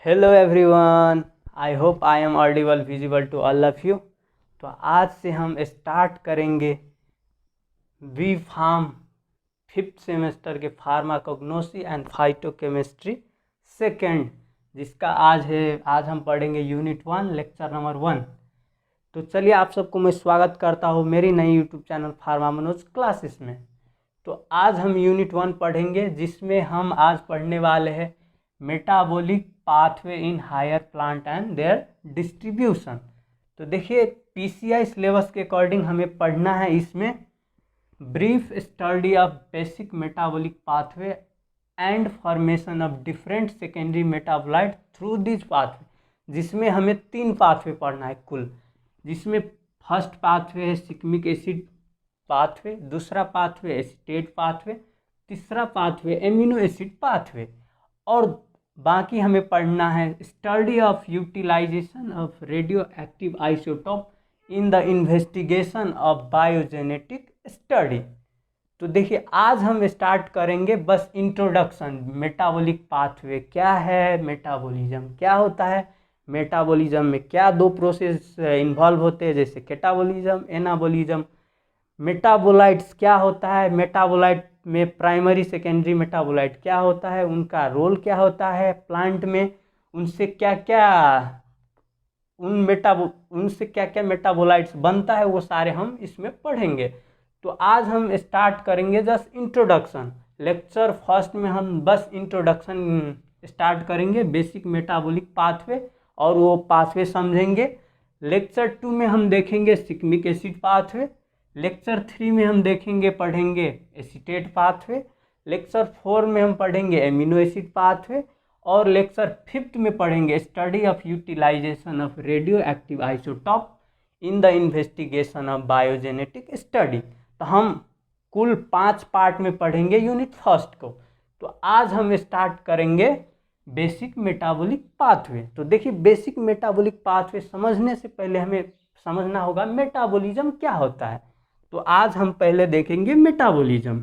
Hello everyone, I hope I am audible visible to all of you. तो आज से हम स्टार्ट करेंगे बी फार्म फिफ्थ सेमेस्टर के फार्माकोग्नोसी एंड फाइटोकेमिस्ट्री सेकेंड, जिसका आज हम पढ़ेंगे यूनिट 1 लेक्चर नंबर 1। तो चलिए आप सबको मैं स्वागत करता हूँ मेरी नई YouTube channel pharma Manoj classes में। तो आज हम यूनिट 1 पढ़ेंगे, जिसमें हम आज पढ़ने वाले हैं metabolic pathway in higher plant and their distribution. तो देखिए, पीसीआई सिलेबस के अकॉर्डिंग हमें पढ़ना है इसमें brief study of basic metabolic pathway and formation of different secondary metabolite through this pathway, जिसमें हमें 3 पाथवे पढ़ना है कुल। जिसमें फर्स्ट पाथवे है सिक्मिक एसिड पाथवे, दूसरा पाथवे एसीटेट पाथवे, तीसरा पाथवे एमिनो एसिड पाथवे। और बाकी हमें पढ़ना है study of utilization of radioactive isotope in the investigation of biogenetic study. तो देखिए, आज हम स्टार्ट करेंगे बस इंट्रोडक्शन। मेटाबॉलिक पाथवे क्या है, मेटाबॉलिज्म क्या होता है, मेटाबॉलिज्म में क्या 2 प्रोसेस इन्वॉल्व होते हैं, जैसे कैटाबॉलिज्म, एनाबॉलिज्म। मेटाबोलाइट्स क्या होता है, मेटाबोलाइट में प्राइमरी सेकेंडरी मेटाबोलाइट क्या होता है, उनका रोल क्या होता है प्लांट में, उनसे क्या क्या मेटाबोलाइट्स बनता है, वो सारे हम इसमें पढ़ेंगे। तो आज हम स्टार्ट करेंगे जस्ट इंट्रोडक्शन। लेक्चर फर्स्ट में हम बस इंट्रोडक्शन स्टार्ट करेंगे, बेसिक मेटाबॉलिक पाथवे, और वो पाथवे समझेंगे। लेक्चर 2 में हम देखेंगे सिक्मिक एसिड पाथवे। लेक्चर 3 में हम पढ़ेंगे एसीटेट पाथवे। लेक्चर 4 में हम पढ़ेंगे एमिनो एसिड पाथवे। और लेक्चर 5 में पढ़ेंगे study of utilization of radioactive isotope in the investigation of biogenetic study. तो हम कुल 5 पार्ट में पढ़ेंगे यूनिट फर्स्ट को। तो आज हम स्टार्ट करेंगे बेसिक मेटाबॉलिक पाथवे। तो देखिए, बेसिक मेटाबॉलिक पाथवे समझने से पहले हमें समझना होगा मेटाबॉलिज्म क्या होता है। तो आज हम पहले देखेंगे मेटाबॉलिज्म।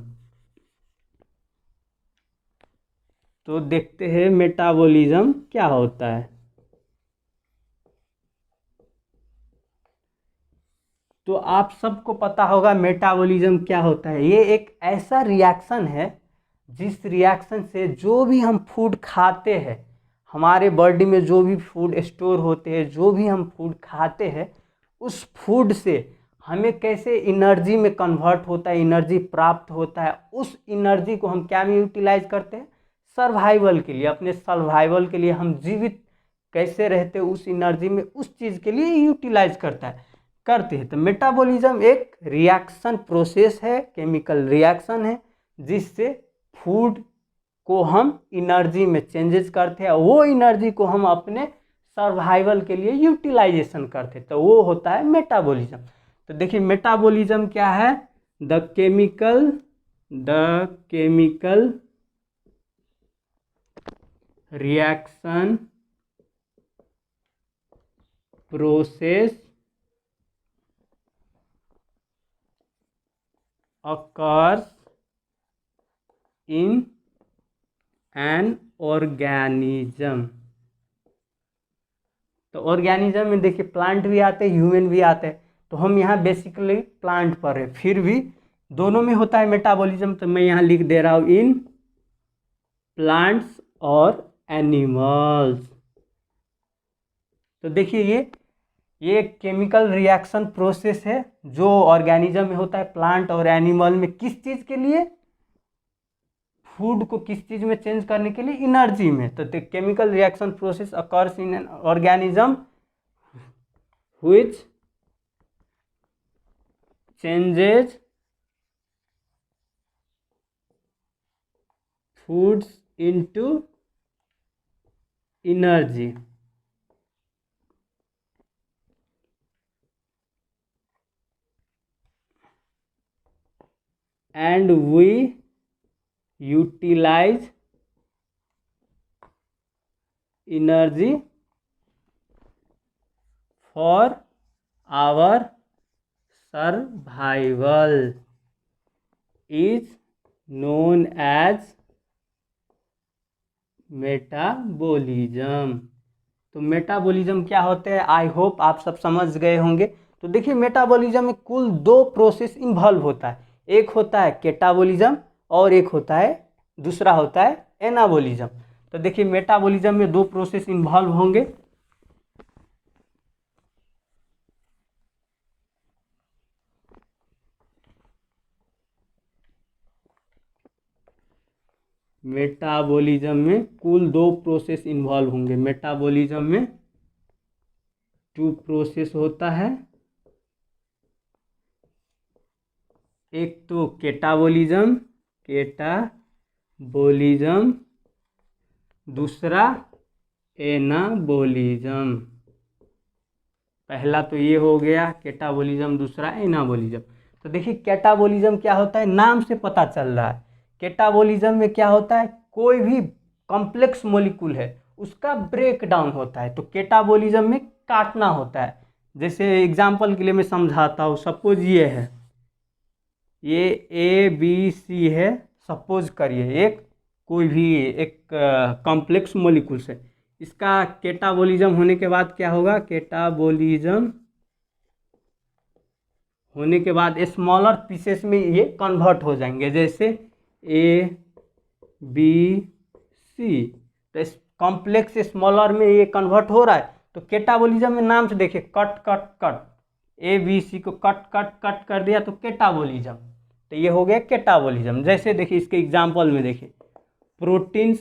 तो देखते हैं मेटाबॉलिज्म क्या होता है। तो आप सबको पता होगा मेटाबॉलिज्म क्या होता है। ये एक ऐसा रिएक्शन है जिस रिएक्शन से जो भी हम फूड खाते हैं, हमारे बॉडी में जो भी फूड स्टोर होते हैं, जो भी हम फूड खाते हैं, उस फूड से हमें कैसे एनर्जी में कन्वर्ट होता है, एनर्जी प्राप्त होता है। उस एनर्जी को हम क्या में यूटिलाइज करते हैं, सर्वाइवल के लिए, अपने सर्वाइवल के लिए, हम जीवित कैसे रहते हैं उस एनर्जी में, उस चीज़ के लिए यूटिलाइज करते हैं। तो मेटाबॉलिज्म एक रिएक्शन प्रोसेस है, केमिकल रिएक्शन है, जिससे फूड को हम एनर्जी में चेंजेस करते हैं, वो एनर्जी को हम अपने सर्वाइवल के लिए यूटिलाइजेशन करते हैं। तो वो होता है मेटाबॉलिज्म। तो देखिए, मेटाबॉलिज्म क्या है, the chemical reaction process occurs in an organism। तो ऑर्गेनिज्म में देखिए, प्लांट भी आते हैं, ह्यूमन भी आते हैं। तो हम यहाँ बेसिकली प्लांट पर है, फिर भी दोनों में होता है मेटाबॉलिज्म। तो मैं यहाँ लिख दे रहा हूँ इन प्लांट्स और एनिमल्स। तो देखिए, ये एक केमिकल रिएक्शन प्रोसेस है जो ऑर्गेनिज्म में होता है, प्लांट और एनिमल में। किस चीज़ के लिए, फूड को किस चीज़ में चेंज करने के लिए, एनर्जी में। तो chemical reaction process occurs in an organism which changes foods into energy. And we utilize energy for our survival is known as metabolism. तो मेटाबॉलिज्म क्या होते हैं, आई होप आप सब समझ गए होंगे। तो देखिए मेटाबॉलिज्म में कुल दो प्रोसेस इन्वॉल्व होता है, एक होता है कैटाबॉलिज्म और एक होता है दूसरा होता है एनाबॉलिज्म। तो देखिए मेटाबॉलिज्म में दो प्रोसेस इन्वॉल्व होंगे। मेटाबॉलिज्म में कुल दो प्रोसेस इन्वॉल्व होंगे। मेटाबॉलिज्म में टू प्रोसेस होता है, एक तो कैटाबॉलिज्म, कैटाबॉलिज्म, दूसरा एनाबॉलिज्म। पहला तो ये हो गया कैटाबॉलिज्म, दूसरा एनाबॉलिज्म। तो देखिए कैटाबॉलिज्म क्या होता है, नाम से पता चल रहा है। कैटाबॉलिज्म में क्या होता है, कोई भी कॉम्प्लेक्स मॉलिक्यूल है उसका ब्रेक डाउन होता है। तो कैटाबॉलिज्म में काटना होता है। जैसे एग्जांपल के लिए मैं समझाता हूँ, सपोज ये है, ये ए बी सी है, सपोज करिए एक कोई भी एक कॉम्प्लेक्स मॉलिक्यूल से, इसका कैटाबॉलिज्म होने के बाद क्या होगा, कैटाबॉलिज्म होने के बाद स्मॉलर पीसेस में ये कन्वर्ट हो जाएंगे, जैसे ए बी सी। तो इस कॉम्प्लेक्स स्मॉलर में ये कन्वर्ट हो रहा है। तो कैटाबॉलिज्म में नाम से देखिए, cut cut cut, A B C को कट कट कट कर दिया तो कैटाबॉलिज्म। तो ये हो गया कैटाबॉलिज्म। जैसे देखिए इसके एग्जांपल में देखिए, प्रोटीन्स,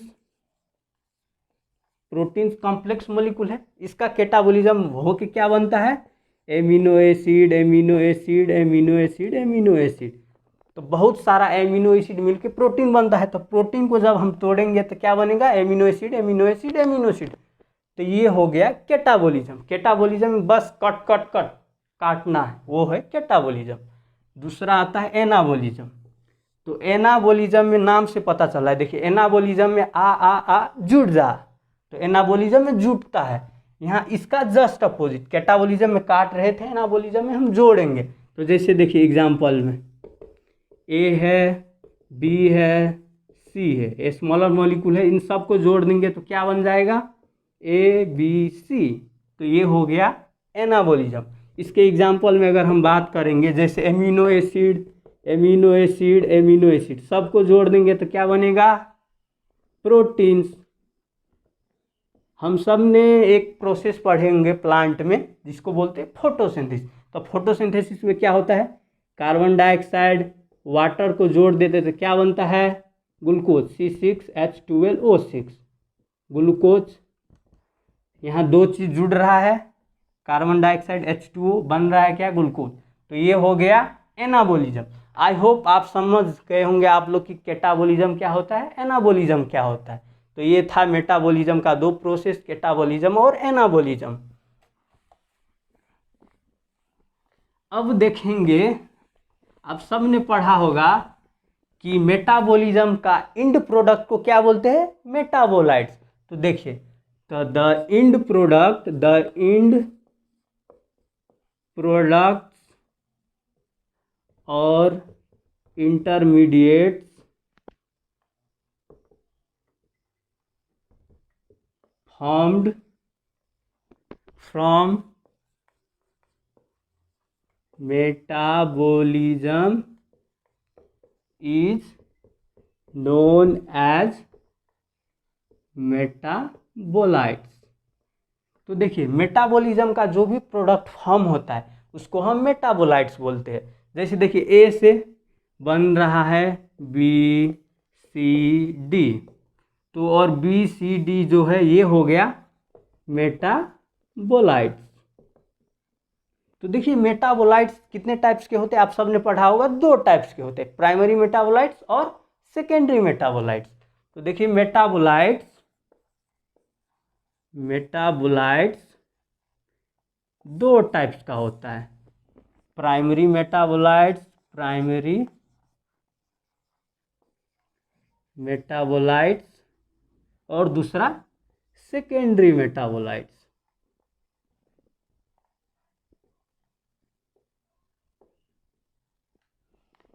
प्रोटीन्स कॉम्प्लेक्स मॉलिक्यूल है, इसका कैटाबॉलिज्म हो के क्या बनता है, amino acid, amino acid, amino acid, amino acid. तो बहुत सारा एमिनो एसिड मिलके प्रोटीन बनता है। तो प्रोटीन को जब हम तोड़ेंगे तो क्या बनेगा, amino acid, amino acid, amino acid. तो ये हो गया कैटाबॉलिज्म। कैटाबॉलिज्म में बस कट कट कट काटना है, वो है कैटाबॉलिज्म। दूसरा आता है एनाबॉलिज्म। तो एनाबॉलिज्म में नाम से पता चला है, देखिए एनाबॉलिज्म में आ जुड़ जा, तो एनाबॉलिज्म में जुटता है। यहाँ इसका जस्ट अपोजिट, कैटाबॉलिज्म में काट रहे थे, एनाबॉलिज्म में हम जोड़ेंगे। तो जैसे देखिए एग्जांपल में ए है, बी है, सी है, ए स्मॉलर मॉलिक्यूल है, इन सब को जोड़ देंगे तो क्या बन जाएगा, ए बी सी। तो ये हो गया एनाबॉलिज्म। इसके एग्जांपल में अगर हम बात करेंगे, जैसे amino acid, amino acid, amino acid, सबको जोड़ देंगे तो क्या बनेगा, प्रोटीन्स। हम सब ने एक प्रोसेस पढ़ेंगे प्लांट में जिसको बोलते हैं फोटोसिंथेसिस। तो फोटोसिंथेसिस में क्या होता है, कार्बन डाइऑक्साइड वाटर को जोड़ देते तो क्या बनता है, ग्लूकोज, C6H12O6, ग्लूकोज। यहाँ दो चीज़ जुड़ रहा है, कार्बन डाइऑक्साइड H2O, बन रहा है क्या, ग्लूकोज। तो ये हो गया एनाबॉलिज्म। आई होप आप समझ गए होंगे आप लोग कि कैटाबॉलिज्म क्या होता है, एनाबॉलिज्म क्या होता है। तो ये था मेटाबॉलिज्म का दो प्रोसेस, कैटाबॉलिज्म और एनाबॉलिज्म। अब देखेंगे, आप सब ने पढ़ा होगा कि मेटाबॉलिज्म का इंड प्रोडक्ट को क्या बोलते हैं, मेटाबोलाइट्स। तो देखिए, तो the end product, the end products और intermediates formed from metabolism is known as metabolites. तो देखिए मेटाबॉलिज्म का जो भी प्रोडक्ट फॉर्म होता है उसको हम मेटाबोलाइट्स बोलते हैं। जैसे देखिए ए से बन रहा है बी सी डी, तो और बी सी डी जो है ये हो गया मेटाबोलाइट्स। तो देखिए मेटाबोलाइट्स कितने टाइप्स के होते हैं, आप सब ने पढ़ा होगा, दो टाइप्स के होते हैं, प्राइमरी मेटाबोलाइट्स और सेकेंडरी मेटाबोलाइट्स। तो देखिए मेटाबोलाइट्स, मेटाबोलाइट्स दो टाइप्स का होता है, प्राइमरी मेटाबोलाइट्स, प्राइमरी मेटाबोलाइट्स, और दूसरा सेकेंडरी मेटाबोलाइट्स।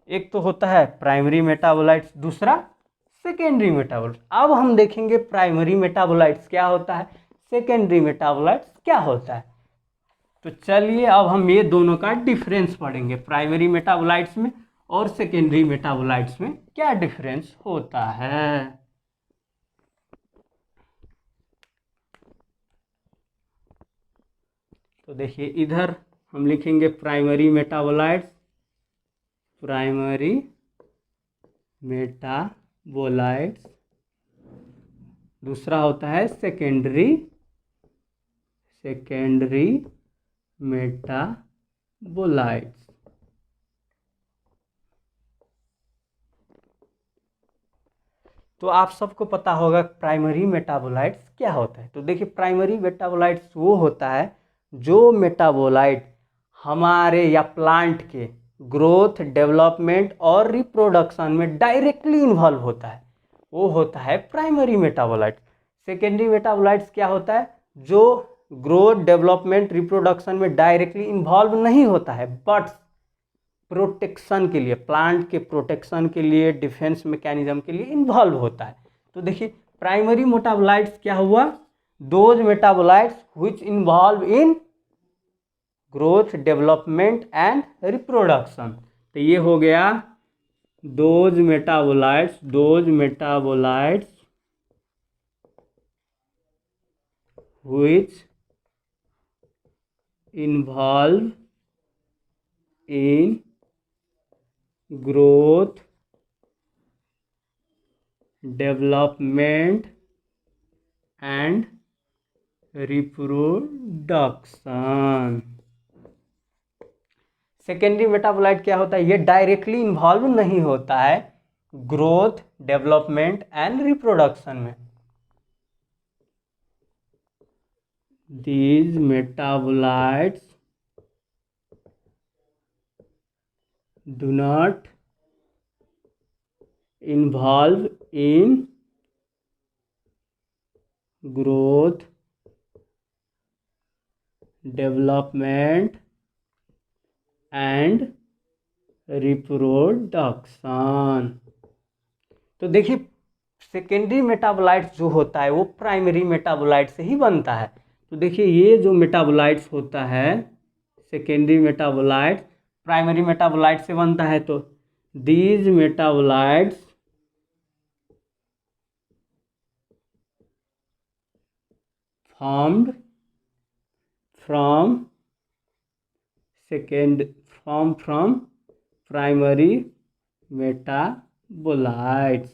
एक तो होता है प्राइमरी मेटाबोलाइट्स, दूसरा सेकेंडरी मेटाबोलाइट्स। अब हम देखेंगे प्राइमरी मेटाबोलाइट्स क्या होता है, सेकेंडरी मेटाबोलाइट्स क्या होता है। तो चलिए अब हम ये दोनों का डिफरेंस पढ़ेंगे, प्राइमरी मेटाबोलाइट्स में और सेकेंडरी मेटाबोलाइट्स में क्या डिफरेंस होता है। तो देखिए इधर हम लिखेंगे प्राइमरी मेटाबोलाइट्स, प्राइमरी मेटाबोलाइट्स। दूसरा होता है सेकेंडरी मेटाबोलाइट्स। तो आप सबको पता होगा प्राइमरी मेटाबोलाइट्स क्या होता है। तो देखिए प्राइमरी मेटाबोलाइट्स वो होता है जो मेटाबोलाइट हमारे या प्लांट के ग्रोथ, डेवलपमेंट और रिप्रोडक्शन में डायरेक्टली इन्वॉल्व होता है, वो होता है प्राइमरी मेटाबोलाइट। सेकेंडरी मेटाबोलाइट्स क्या होता है, जो ग्रोथ, डेवलपमेंट, रिप्रोडक्शन में डायरेक्टली इन्वॉल्व नहीं होता है बट प्रोटेक्शन के लिए, प्लांट के प्रोटेक्शन के लिए, डिफेंस मैकेनिज्म के लिए इन्वॉल्व होता है। तो देखिए प्राइमरी मेटाबोलाइट्स क्या हुआ, those metabolites which involve in growth, development and reproduction. तो ये हो गया those metabolites which involve in growth, development and reproduction. Secondary metabolite क्या होता है, ये डायरेक्टली इन्वॉल्व नहीं होता है ग्रोथ, डेवलपमेंट एंड रिप्रोडक्शन में। These metabolites do not involve in growth, development and reproduction। तो देखिए सेकेंडरी मेटाबोलाइट्स जो होता है वो प्राइमरी मेटाबोलाइट से ही बनता है। तो देखिए ये जो मेटाबोलाइट्स होता है सेकेंडरी मेटाबोलाइट्स प्राइमरी मेटाबोलाइट से बनता है। तो these metabolites formed from primary metabolites।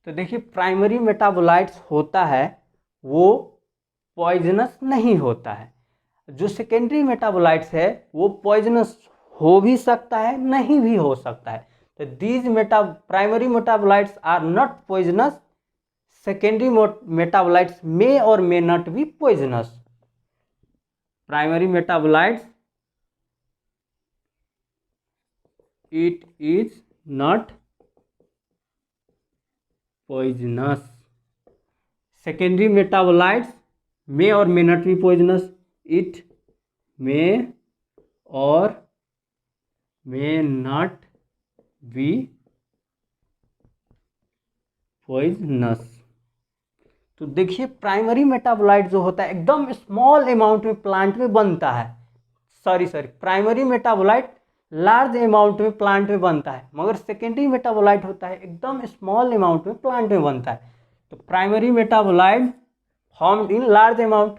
तो देखिए प्राइमरी मेटाबोलाइट्स होता है वो पॉइजनस नहीं होता है, जो सेकेंडरी मेटाबोलाइट्स है वो पॉइजनस हो भी सकता है नहीं भी हो सकता है। तो these primary metabolites are not poisonous, secondary metabolites may or may not be poisonous. Primary metabolites it is not poisonous, secondary metabolites may or may not be poisonous, it may or may not be poisonous। तो देखिए primary metabolite जो होता है एकदम small amount में plant में बनता है, sorry primary metabolite large amount में प्लांट में बनता है, मगर सेकेंडरी मेटाबोलाइट होता है एकदम स्मॉल अमाउंट में प्लांट में बनता है। तो primary metabolite formed in large amount,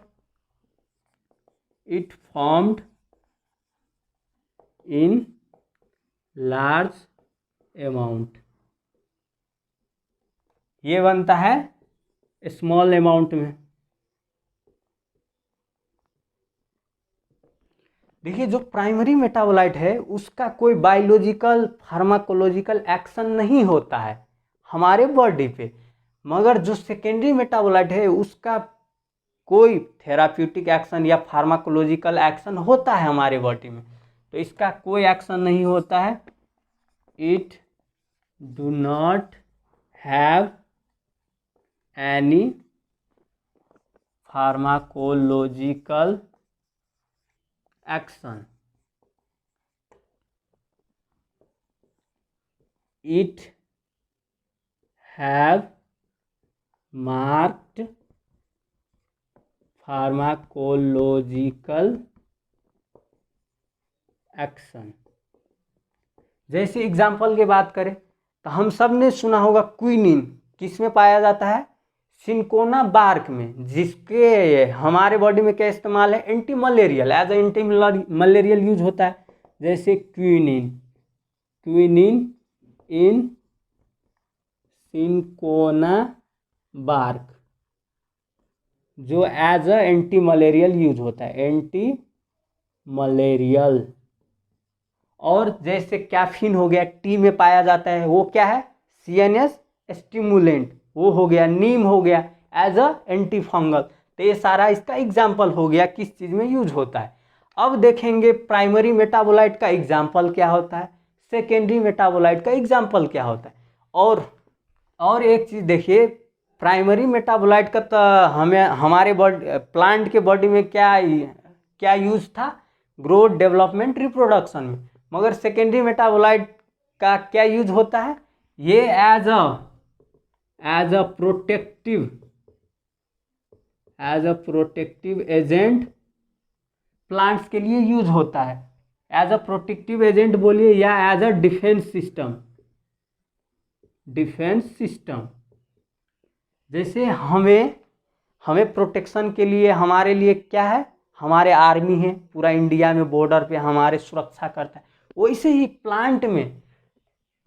it formed in large amount, ये बनता है स्मॉल अमाउंट में। देखिए जो प्राइमरी मेटाबोलाइट है उसका कोई बायोलॉजिकल, फार्माकोलॉजिकल एक्शन नहीं होता है हमारे बॉडी पे, मगर जो सेकेंडरी मेटाबोलाइट है उसका कोई थेराप्यूटिक एक्शन या फार्माकोलॉजिकल एक्शन होता है हमारे बॉडी में। तो इसका कोई एक्शन नहीं होता है, it do not have any pharmacological action. it have marked pharmacological action. जैसे एग्जाम्पल की बात करें तो हम सब ने सुना होगा क्विनिन किस में पाया जाता है, सिंकोना बार्क में, जिसके हमारे बॉडी में क्या इस्तेमाल है, antimalarial, as antimalarial use होता है। जैसे quinine, quinine in cinchona bark जो as a antimalarial use होता है, एंटी मलेरियल। और जैसे कैफीन हो गया, टी में पाया जाता है, वो क्या है, CNS स्टिमुलेंट, वो हो गया। नीम हो गया एज अ एंटी फंगल। तो ये सारा इसका एग्जाम्पल हो गया किस चीज़ में यूज होता है। अब देखेंगे प्राइमरी मेटाबोलाइट का एग्जाम्पल क्या होता है, सेकेंडरी मेटाबोलाइट का एग्जाम्पल क्या होता है। और एक चीज़ देखिए, प्राइमरी मेटाबोलाइट का तो हमें हमारे बॉडी, प्लांट के बॉडी में क्या क्या यूज था, ग्रोथ, डेवलपमेंट, रिप्रोडक्शन में। मगर सेकेंडरी मेटाबोलाइट का क्या यूज होता है, ये as a protective agent plants के लिए यूज होता है। एज अ प्रोटेक्टिव एजेंट बोलिए या एज अ डिफेंस सिस्टम। जैसे हमें प्रोटेक्शन के लिए, हमारे लिए क्या है, हमारे आर्मी है पूरा इंडिया में, बॉर्डर पे हमारे सुरक्षा करता है। वैसे ही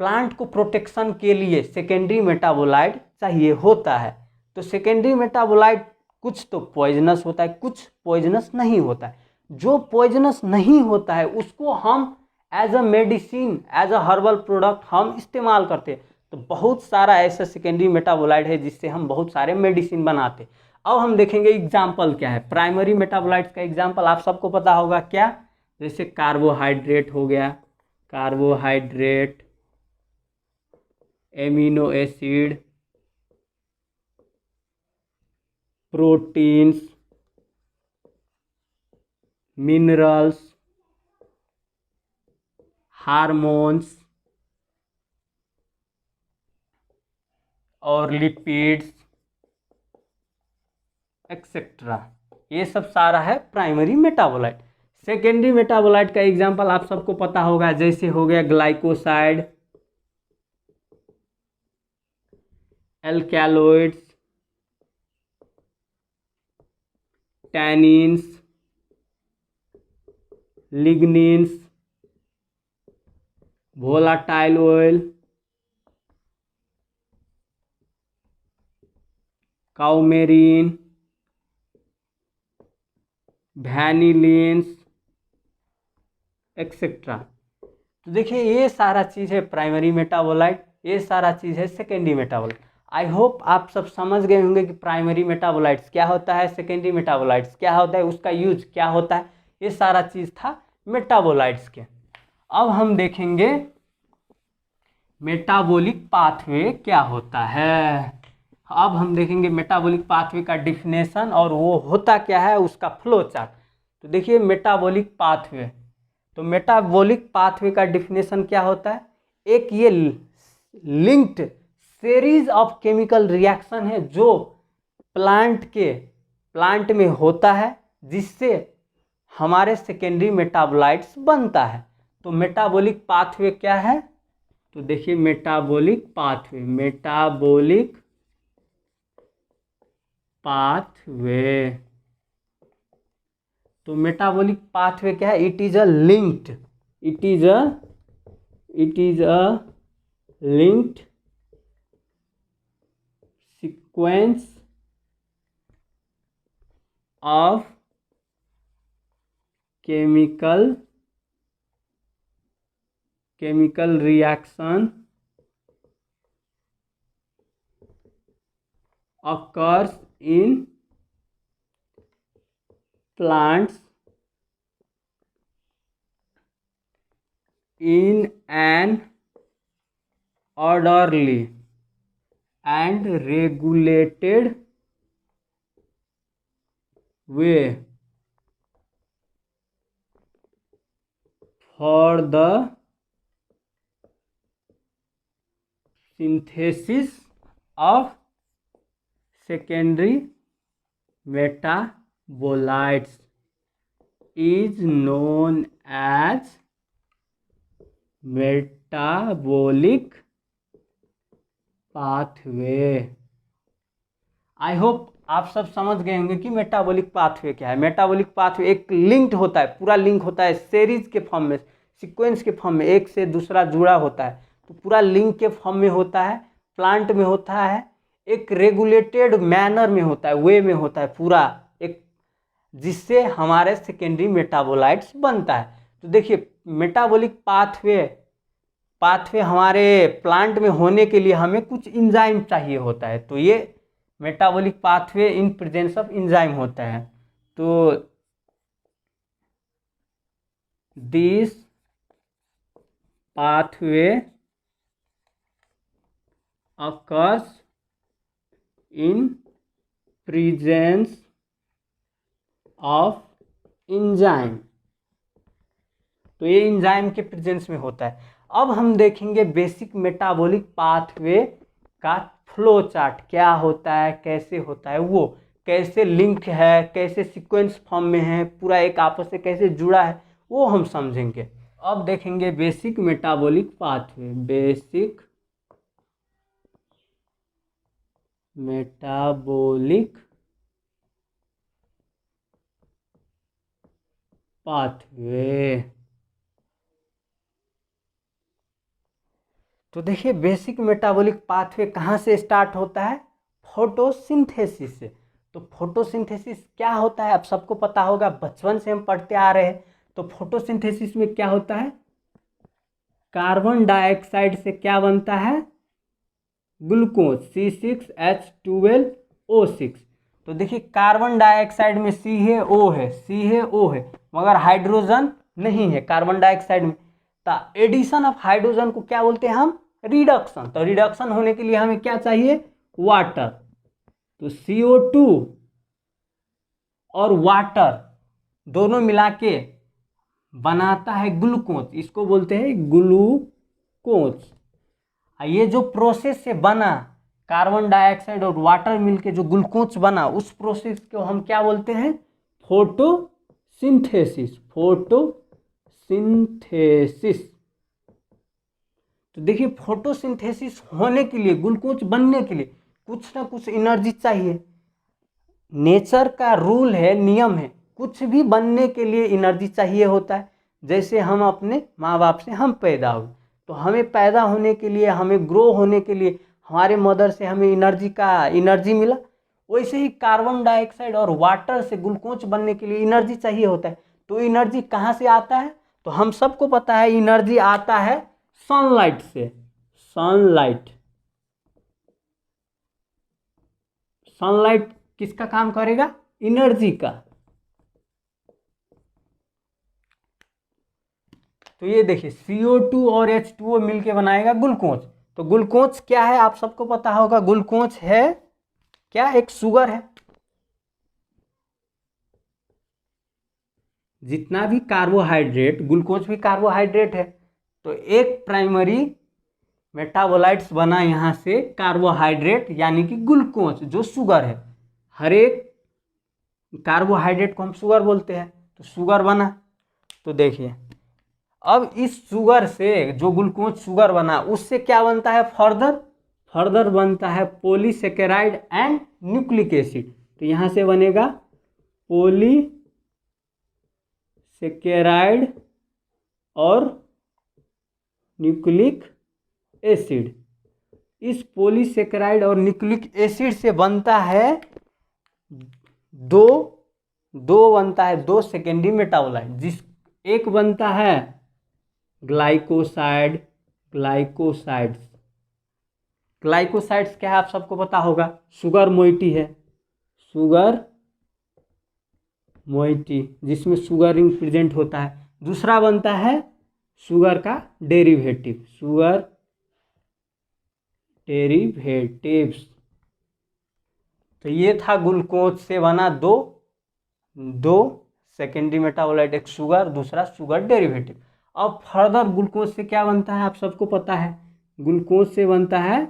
प्लांट को प्रोटेक्शन के लिए सेकेंडरी मेटाबोलाइट चाहिए होता है। तो सेकेंडरी मेटाबोलाइट कुछ तो पॉइजनस होता है, कुछ पॉइजनस नहीं होता है। जो पॉइजनस नहीं होता है उसको हम as a medicine, as a herbal product हम इस्तेमाल करते हैं। तो बहुत सारा ऐसा सेकेंडरी मेटाबोलाइट है जिससे हम बहुत सारे मेडिसिन बनाते। अब हम देखेंगे एग्जाम्पल क्या है प्राइमरी मेटाबोलाइट्स का। एग्जाम्पल आप सबको पता होगा क्या, जैसे कार्बोहाइड्रेट हो गया, carbohydrate, amino acid, proteins, minerals, hormones और लिपिड्स एक्सेट्रा। ये सब सारा है प्राइमरी मेटाबोलाइट। सेकेंडरी मेटाबोलाइट का एग्जांपल आप सबको पता होगा, जैसे हो गया glycoside, alkaloids, tannins, lignins, volatile oil, coumarin, vanillins etcetera. तो देखिए ये सारा चीज़ है प्राइमरी मेटाबोलाइट, ये सारा चीज़ है सेकेंडरी मेटाबोलाइट। आई होप आप सब समझ गए होंगे कि प्राइमरी मेटाबोलाइट्स क्या होता है, सेकेंडरी मेटाबोलाइट्स क्या होता है, उसका यूज क्या होता है। ये सारा चीज़ था मेटाबोलाइट्स के। अब हम देखेंगे मेटाबॉलिक पाथवे क्या होता है। अब हम देखेंगे मेटाबॉलिक पाथवे का डिफिनेशन और वो होता क्या है, उसका फ्लो चार्ट। तो देखिए मेटाबॉलिक पाथवे, तो मेटाबॉलिक पाथवे का डिफिनेशन क्या होता है, एक ये linked series of chemical reaction है जो प्लांट में होता है, जिससे हमारे सेकेंडरी मेटाबोलाइट्स बनता है। तो मेटाबॉलिक पाथवे क्या है, तो देखिए मेटाबॉलिक पाथवे, तो मेटाबॉलिक पाथवे क्या है, it is a linked sequence of chemical reaction occurs in plants in an orderly and regulated way for the synthesis of secondary metabolites is known as metabolic pathway। I hope आप सब समझ गए होंगे कि metabolic pathway क्या है। Metabolic pathway एक linked होता है, पूरा लिंक होता है सीरीज के फॉर्म में, सीक्वेंस के फॉर्म में, एक से दूसरा जुड़ा होता है, तो पूरा लिंक के फॉर्म में होता है, प्लांट में होता है, एक रेगुलेटेड मैनर में होता है, वे में होता है पूरा एक, जिससे हमारे सेकेंडरी मेटाबोलाइट्स बनता है। तो देखिए मेटाबॉलिक पाथवे हमारे प्लांट में होने के लिए हमें कुछ इंजाइम चाहिए होता है, तो ये metabolic pathway in presence of enzyme होता है। तो this pathway occurs in presence of enzyme, तो ये इंजाइम के प्रेजेंस में होता है। अब हम देखेंगे बेसिक मेटाबॉलिक पाथवे का फ्लो चार्ट क्या होता है, कैसे होता है, वो कैसे लिंक है, कैसे सीक्वेंस फॉर्म में है, पूरा एक आपस से कैसे जुड़ा है, वो हम समझेंगे। अब देखेंगे basic metabolic pathway. Basic metabolic pathway. तो देखिए बेसिक मेटाबॉलिक पाथवे कहाँ से स्टार्ट होता है, फोटोसिंथेसिस से। तो फोटोसिंथेसिस क्या होता है आप सबको पता होगा, बचपन से हम पढ़ते आ रहे हैं। तो फोटोसिंथेसिस में क्या होता है, कार्बन डाइऑक्साइड से क्या बनता है, ग्लूकोज C6H12O6। तो देखिए कार्बन डाइऑक्साइड में C है O है, C है O है, मगर हाइड्रोजन नहीं है कार्बन डाइऑक्साइड में। तो एडिशन ऑफ हाइड्रोजन को क्या बोलते हैं हम, रिडक्शन। तो रिडक्शन होने के लिए हमें क्या चाहिए, वाटर। तो CO2 और वाटर दोनों मिला के बनाता है ग्लूकोज, इसको बोलते हैं ग्लूकोज। ये जो प्रोसेस से बना कार्बन डाइऑक्साइड और वाटर मिलके जो ग्लूकोज बना, उस प्रोसेस को हम क्या बोलते हैं, फोटोसिंथेसिस। फोटोसिंथेसिस। तो देखिए फोटोसिंथेसिस होने के लिए, ग्लूकोज बनने के लिए कुछ ना कुछ एनर्जी चाहिए। नेचर का रूल है, नियम है, कुछ भी बनने के लिए एनर्जी चाहिए होता है। जैसे हम अपने माँ बाप से हम पैदा हुए, तो हमें पैदा होने के लिए, हमें ग्रो होने के लिए हमारे मदर से हमें एनर्जी मिला। वैसे ही कार्बन डाइऑक्साइड और वाटर से ग्लूकोज बनने के लिए एनर्जी चाहिए होता है। तो एनर्जी कहाँ से आता है, तो हम सबको पता है एनर्जी आता है सनलाइट से। सनलाइट किसका काम करेगा, एनर्जी का। तो ये देखिए CO2 और H2O मिलके बनाएगा ग्लूकोज। तो ग्लूकोज क्या है आप सबको पता होगा, ग्लूकोज है क्या, एक शुगर है। जितना भी कार्बोहाइड्रेट, ग्लूकोज भी कार्बोहाइड्रेट है। तो एक प्राइमरी मेटाबोलाइट्स बना यहाँ से कार्बोहाइड्रेट, यानी कि ग्लूकोज जो शुगर है। हर एक कार्बोहाइड्रेट को हम शुगर बोलते हैं, तो शुगर बना। तो देखिए अब इस शुगर से जो ग्लूकोज शुगर बना, उससे क्या बनता है, फर्दर बनता है पॉलीसेकेराइड एंड न्यूक्लिक एसिड। तो यहाँ से बनेगा पॉलीसेकेराइड और न्यूक्लिक एसिड। इस पॉलीसेकेराइड और न्यूक्लिक एसिड से बनता है दो सेकेंडरी मेटाबोलाइट। जिस एक बनता है ग्लाइकोसाइड्स क्या है आप सबको पता होगा, शुगर मोइटी है, जिसमें शुगर रिंग प्रेजेंट होता है। दूसरा बनता है शुगर का डेरिवेटिव्स। तो ये था ग्लूकोज से बना दो सेकेंडरी मेटाबोलाइट, एक शुगर, दूसरा शुगर डेरिवेटिव। अब फर्दर ग्लूकोज से क्या बनता है आप सबको पता है, ग्लूकोज से बनता है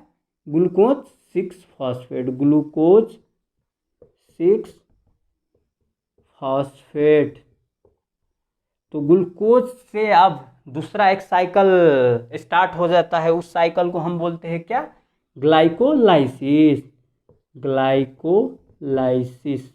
ग्लूकोज 6 फॉस्फेट, ग्लूकोज 6 फॉस्फेट। तो ग्लूकोज से अब दूसरा एक साइकिल स्टार्ट हो जाता है, उस साइकिल को हम बोलते हैं क्या? ग्लाइकोलाइसिस। ग्लाइकोलाइसिस।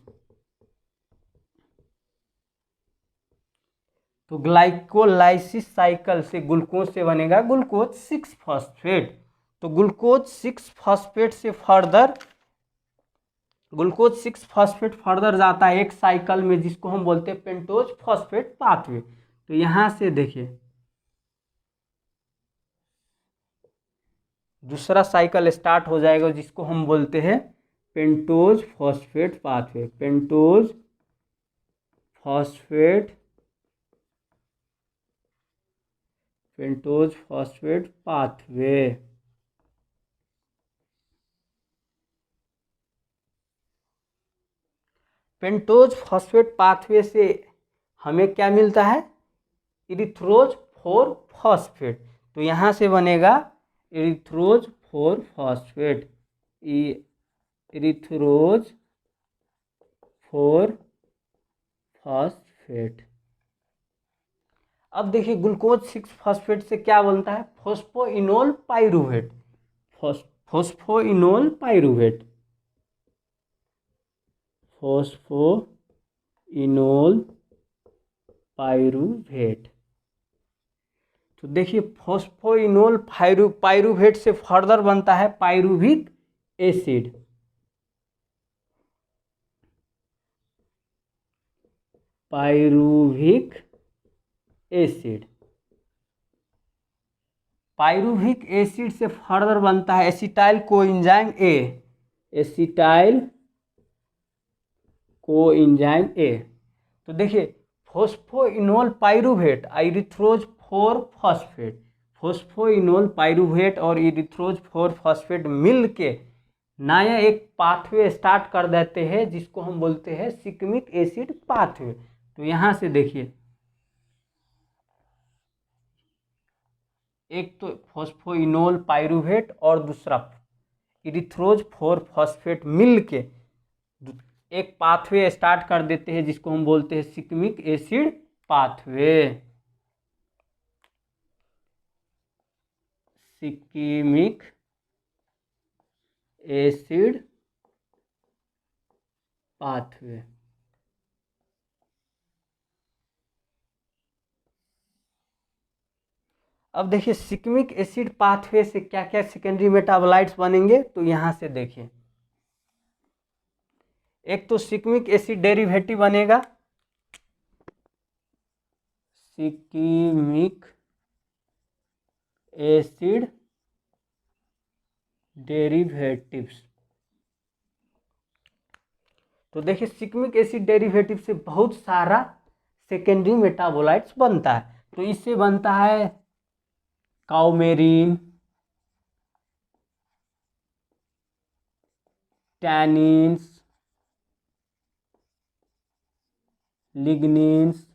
तो ग्लाइकोलाइसिस साइकिल से ग्लूकोज से बनेगा ग्लूकोज 6 फॉस्फेट। तो ग्लूकोज 6 फॉस्फेट से फर्दर ग्लूकोज 6 फॉस्फेट फर्दर जाता है एक साइकिल में जिसको हम बोलते हैं पेंटोज फॉस्फेट पाथवे। तो यहाँ से देखिए दूसरा साइकिल स्टार्ट हो जाएगा जिसको हम बोलते हैं pentose phosphate pathway. Pentose phosphate pathway. Pentose phosphate pathway से हमें क्या मिलता है? इरिथ्रोज 4 फॉस्फेट। तो यहाँ से बनेगा इरिथ्रोज 4 फॉस्फेट। इरिथ्रोज 4 फॉस्फेट। अब देखिए ग्लूकोज 6 फॉस्फेट से क्या बनता है? Phosphoenol pyruvate. Phosphoenol pyruvate. Phosphoenol pyruvate. तो देखिए फॉस्फोइनोल पाइरूवेट से फर्दर बनता है pyruvic acid. Pyruvic acid. Pyruvic acid से फर्दर बनता है acetyl coenzyme A. Acetyl coenzyme A. तो देखिए phosphoenol pyruvate इरिथ्रोज 4 phosphate. Phosphoenol pyruvate और इरिथ्रोज 4 फॉस्फेट मिल के नया एक पाथवे स्टार्ट कर देते हैं जिसको हम बोलते हैं सिकमिक एसिड पाथवे। तो यहाँ से देखिए एक तो फॉस्फोइनोल पाइरूवेट और दूसरा इरिथ्रोज 4 फॉस्फेट मिल के एक पाथवे स्टार्ट कर देते हैं जिसको हम बोलते हैं shikimic acid pathway. Shikimic acid pathway. अब देखिए सिकमिक एसिड पाथवे से क्या क्या सेकेंडरी मेटाबोलाइट्स बनेंगे? तो यहाँ से देखिए एक तो सिकमिक एसिड डेरिवेटिव बनेगा। Shikimic acid derivatives. तो देखिए सिकमिक एसिड डेरिवेटिव से बहुत सारा सेकेंडरी मेटाबोलाइट्स बनता है। तो इससे बनता है coumarin, tannins, lignins,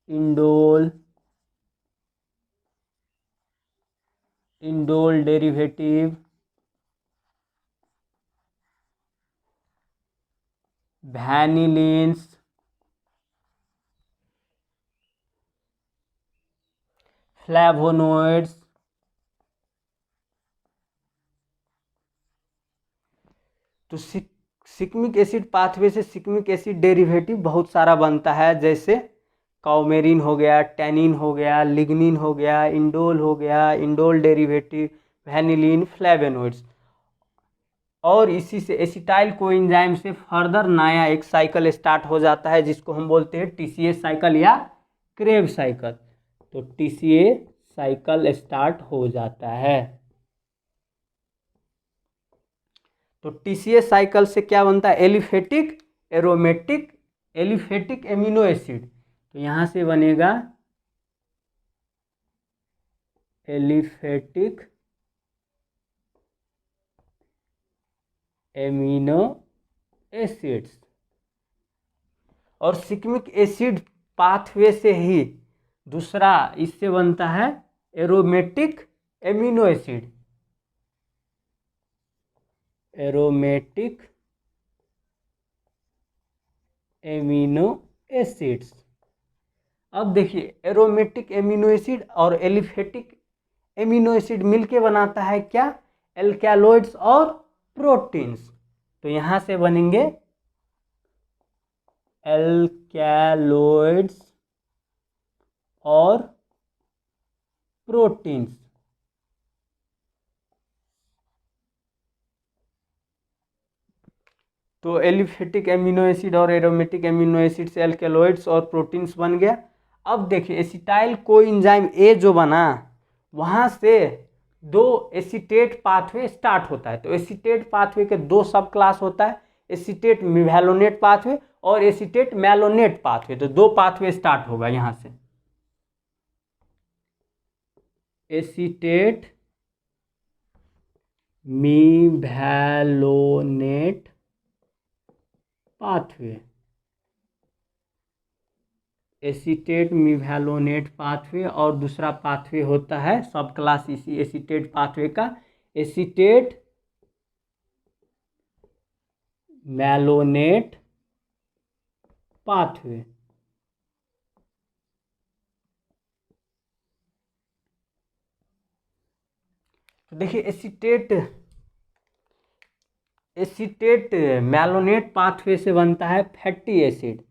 indole, indole derivative, vanillins, flavonoids. तो सिकमिक एसिड पाथवे से सिकमिक एसिड डेरिवेटिव बहुत सारा बनता है, जैसे काउमेरिन हो गया, टैनिन हो गया, लिग्निन हो गया, इंडोल हो गया, इंडोल डेरिवेटिव, वैनिलीन, फ्लेवोनोइड्स। और इसी से एसिटाइल कोएंजाइम से फर्दर नया एक साइकिल स्टार्ट हो जाता है जिसको हम बोलते हैं टीसीए साइकिल या क्रेब साइकिल। तो टीसीए साइकिल स्टार्ट हो जाता है। तो टीसीए साइकिल से क्या बनता है? Aliphatic aromatic aliphatic amino acid. तो यहाँ से बनेगा एलिफेटिक एमिनो एसिड्स। और सिकमिक एसिड पाथवे से ही दूसरा इससे बनता है aromatic amino acid, aromatic amino acids. अब देखिए एरोमेटिक एमिनो एसिड और एलिफेटिक एमिनो एसिड मिलके बनाता है क्या, एल्कैलॉइड्स और प्रोटीन्स। तो यहाँ से बनेंगे एल्कैलॉइड्स और प्रोटीन्स। तो एलिफेटिक एमिनो एसिड और एरोमेटिक एमिनो एसिड से एल्कैलॉइड्स और प्रोटीन्स बन गया। अब देखिए एसिटाइल कोएंजाइम ए जो बना, वहाँ से दो एसीटेट पाथवे स्टार्ट होता है। तो एसीटेट पाथवे के दो सब क्लास होता है, एसीटेट मिथाइलोनेट पाथवे और एसीटेट मैलोनेट पाथवे। तो दो पाथवे स्टार्ट होगा यहाँ से, एसीटेट मिथाइलोनेट पाथवे, एसीटेट मिथाइलोनेट पाथवे, और दूसरा पाथवे होता है सब क्लास इसी एसीटेट पाथवे का, एसीटेट मैलोनेट पाथवे। तो देखिए एसीटेट मैलोनेट पाथवे से बनता है फैटी एसिड,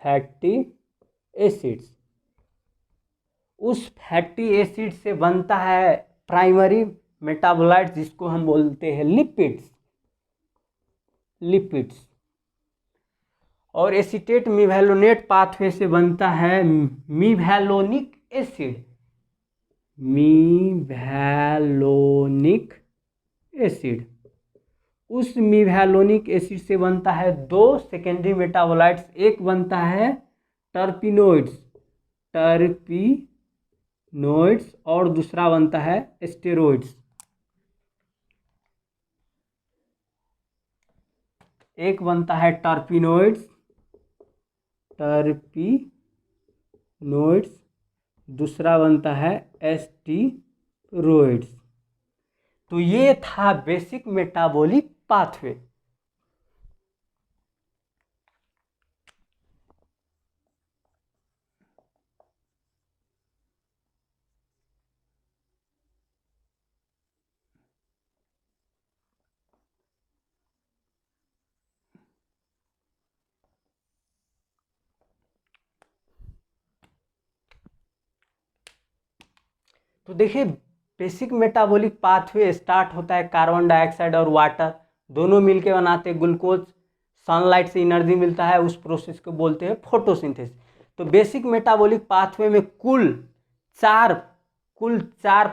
फैटी एसिड्स। उस फैटी एसिड से बनता है प्राइमरी मेटाबोलाइट जिसको हम बोलते हैं लिपिड्स, लिपिड्स। और एसीटेट मिथाइलोनेट पाथवे से बनता है मिथाइलोनिक एसिड, मिथाइलोनिक एसिड। उस मिथाइलोनिक एसिड से बनता है दो सेकेंडरी मेटाबोलाइट्स, एक बनता है टर्पिनोइड्स, टर्पिनोइड्स, और दूसरा बनता है स्टेरॉइड्स। एक बनता है टर्पिनोइड्स, टर्पिनोइड्स, दूसरा बनता है स्टेरॉइड्स। तो ये था बेसिक मेटाबॉलिक पाथवे। तो देखिए बेसिक मेटाबॉलिक पाथवे स्टार्ट होता है कार्बन डाइऑक्साइड और वाटर दोनों मिलके बनाते हैं ग्लूकोज, सनलाइट से एनर्जी मिलता है, उस प्रोसेस को बोलते हैं फोटोसिंथेसिस। तो बेसिक मेटाबॉलिक पाथवे में कुल चार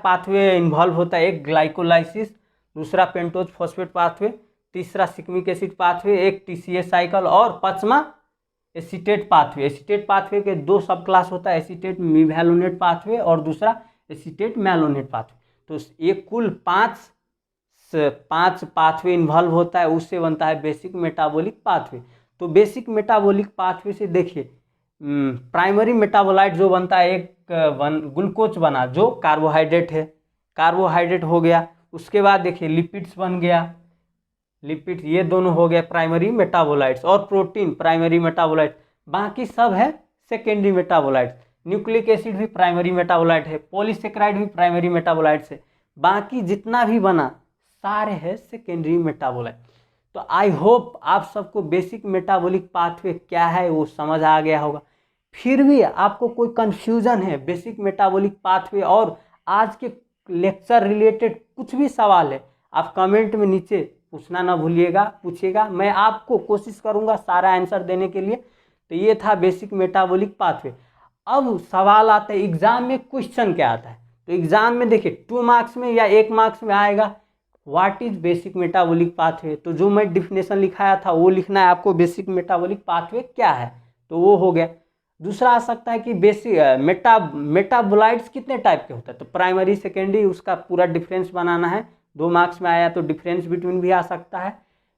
पाथवे इन्वॉल्व होता है। एक ग्लाइकोलाइसिस, दूसरा पेंटोज फॉस्फेट पाथवे, तीसरा सिक्मिक एसिड पाथवे, एक टीसीएस साइकिल, और पांचवा एसीटेट पाथवे। एसीटेट पाथवे के दो सब क्लास होता है, एसीटेट मिथाइलोनेट पाथवे और दूसरा एसीटेट मैलोनेट पाथवे। तो ये कुल पांच पाथवे इन्वॉल्व होता है, उससे बनता है बेसिक मेटाबॉलिक पाथवे। तो बेसिक मेटाबॉलिक पाथवे से देखिए प्राइमरी मेटाबोलाइट जो बनता है, एक ग्लूकोज बना जो कार्बोहाइड्रेट है, कार्बोहाइड्रेट हो गया। उसके बाद देखिए लिपिड्स बन गया, लिपिड्स ये दोनों हो गए प्राइमरी मेटाबोलाइट्स, और प्रोटीन प्राइमरी मेटाबोलाइट, बाकी सब है सेकेंडरी मेटाबोलाइट्स। न्यूक्लिक एसिड भी प्राइमरी मेटाबोलाइट है, पॉलीसेकेराइड भी प्राइमरी मेटाबोलाइट्स है, बाकी जितना भी बना सारे है सेकेंडरी मेटाबोलाइट। तो आई होप आप सबको बेसिक मेटाबॉलिक पाथवे क्या है वो समझ आ गया होगा। फिर भी आपको कोई कन्फ्यूज़न है बेसिक मेटाबॉलिक पाथवे और आज के लेक्चर रिलेटेड कुछ भी सवाल है, आप कमेंट में नीचे पूछना ना भूलिएगा, पूछिएगा, मैं आपको कोशिश करूँगा सारा आंसर देने के लिए। तो ये था बेसिक मेटाबॉलिक पाथवे। अब सवाल आता है एग्जाम में क्वेश्चन क्या आता है। तो एग्जाम में देखिए 2 मार्क्स में या 1 मार्क्स में आएगा what is basic metabolic pathway. तो जो मैं डिफिनेशन लिखाया था वो लिखना है आपको, बेसिक मेटाबॉलिक पाथवे क्या है, तो वो हो गया। दूसरा आ सकता है कि बेसिक मेटाबोलाइट्स कितने टाइप के होते हैं, तो प्राइमरी सेकेंडरी उसका पूरा डिफरेंस बनाना है। 2 मार्क्स में आया तो डिफरेंस बिटवीन भी आ सकता है।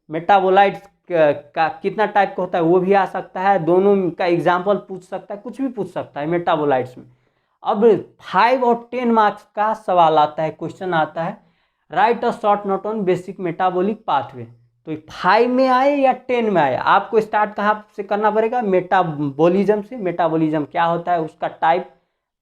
मेटाबोलाइट्स का कितना टाइप का होता है वो भी आ सकता है, दोनों का एग्जाम्पल पूछ सकता है, कुछ भी पूछ सकता है मेटाबोलाइट्स में। अब 5 और 10 मार्क्स का सवाल आता है, क्वेश्चन आता है, right a short note on basic metabolic pathway. तो 5 में आए या 10 में आए, आपको स्टार्ट कहाँ से करना पड़ेगा? मेटाबॉलिज्म से। मेटाबॉलिज्म क्या होता है, उसका टाइप,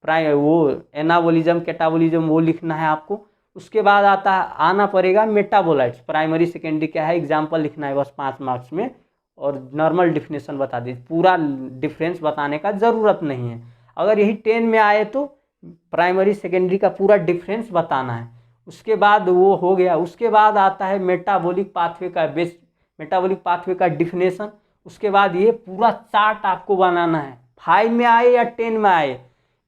वो एनाबॉलिज्म, कैटाबॉलिज्म, वो लिखना है आपको। उसके बाद आना पड़ेगा मेटाबोलाइट्स, प्राइमरी सेकेंडरी क्या है, एग्जाम्पल लिखना है बस 5 मार्क्स में, और नॉर्मल डिफिनेशन बता दीजिए, पूरा डिफरेंस बताने का ज़रूरत नहीं है। अगर यही 10 में आए तो प्राइमरी सेकेंडरी का पूरा डिफरेंस बताना है। उसके बाद वो हो गया। उसके बाद आता है मेटाबॉलिक पाथवे का मेटाबॉलिक पाथवे का डिफिनेशन। उसके बाद ये पूरा चार्ट आपको बनाना है, 5 में आए या 10 में आए,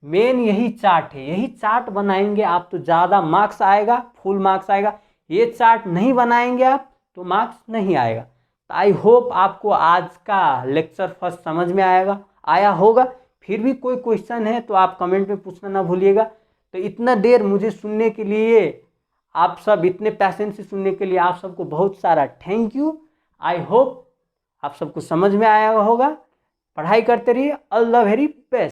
मेन यही चार्ट है। यही चार्ट बनाएंगे आप तो ज़्यादा मार्क्स आएगा, फुल मार्क्स आएगा। ये चार्ट नहीं बनाएंगे आप तो मार्क्स नहीं आएगा। तो आई होप आपको आज का लेक्चर फर्स्ट समझ में आया होगा। फिर भी कोई क्वेश्चन है तो आप कमेंट में पूछना ना भूलिएगा। तो इतना देर मुझे सुनने के लिए, आप सब इतने पैसेंस से सुनने के लिए आप सबको बहुत सारा थैंक यू। आई होप आप सबको समझ में आया होगा। पढ़ाई करते रहिए। All the very best.